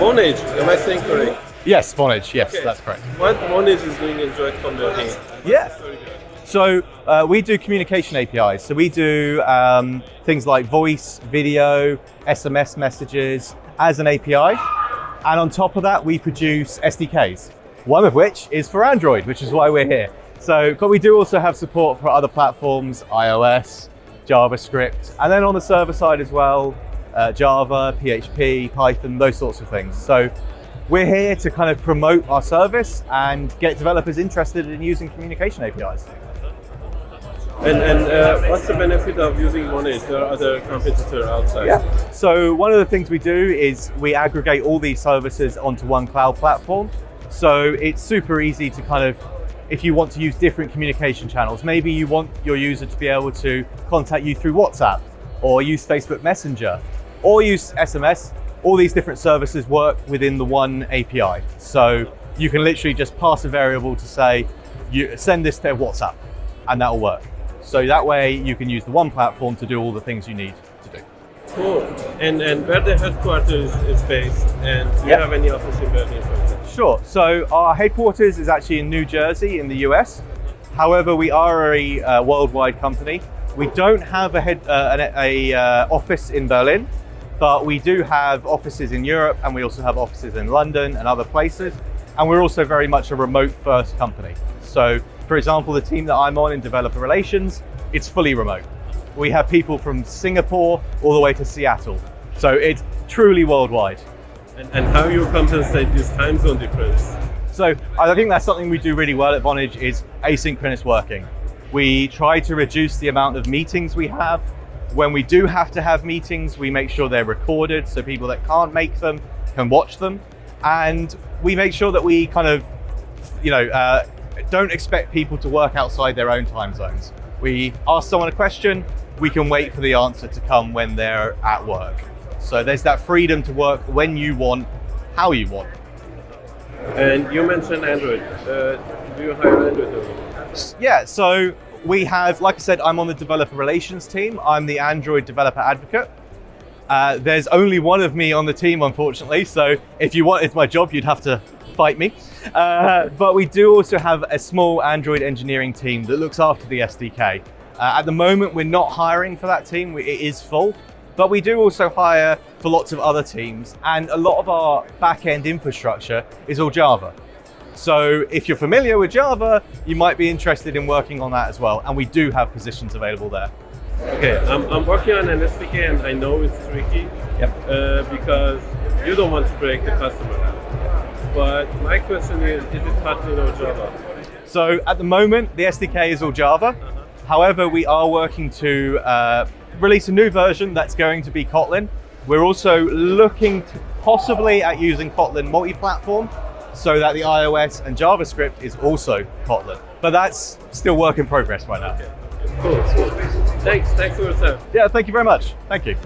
Vonage, am I saying correct? Yes, Vonage, yes, Okay. that's correct. What Vonage is doing in droidcon building? Yeah. So we do communication APIs. So we do things like voice, video, SMS messages as an API. And on top of that, we produce SDKs, one of which is for Android, which is why we're here. So, but we do also have support for other platforms, iOS, JavaScript, and then on the server side as well, Java, PHP, Python, those sorts of things. So we're here to kind of promote our service and get developers interested in using communication APIs. And what's the benefit of using Vonage? There are other competitors outside. Yeah. So one of the things we do is we aggregate all these services onto one cloud platform. So it's super easy to kind of, if you want to use different communication channels, maybe you want your user to be able to contact you through WhatsApp or use Facebook Messenger or use SMS, all these different services work within the one API. So you can literally just pass a variable to say, you send this to WhatsApp, and that'll work. So that way you can use the one platform to do all the things you need to do. Cool. And where the headquarters is based, and do you have any office in Berlin, for example? Sure. So our headquarters is actually in New Jersey in the US. However, we are a worldwide company. We don't have a office in Berlin, but we do have offices in Europe, and we also have offices in London and other places. And we're also very much a remote first company. So for example, the team that I'm on in developer relations, it's fully remote. We have people from Singapore all the way to Seattle. So it's truly worldwide. And how you compensate this time zone difference? So I think that's something we do really well at Vonage is asynchronous working. We try to reduce the amount of meetings we have. When we do have to have meetings, we make sure they're recorded so people that can't make them can watch them. And we make sure that we kind of, don't expect people to work outside their own time zones. We ask someone a question, we can wait for the answer to come when they're at work. So there's that freedom to work when you want, how you want. And you mentioned Android. Do you hire Android developers? Yeah, so we have, like I said, I'm on the developer relations team. I'm the Android developer advocate. There's only one of me on the team, unfortunately. So if you wanted my job, you'd have to fight me. But we do also have a small Android engineering team that looks after the SDK. At the moment, we're not hiring for that team. It is full. But we do also hire for lots of other teams. And a lot of our back-end infrastructure is all Java. So if you're familiar with Java, you might be interested in working on that as well. And we do have positions available there. Okay, I'm working on an SDK and I know it's tricky. Yep. Because you don't want to break the customer. But my question is it Kotlin or Java? So at the moment, the SDK is all Java. However, we are working to release a new version that's going to be Kotlin. We're also looking to possibly at using Kotlin multi-platform so that the iOS and JavaScript is also Kotlin. But that's still work in progress right now. Okay. Cool. Thanks for your time. Yeah, thank you very much. Thank you.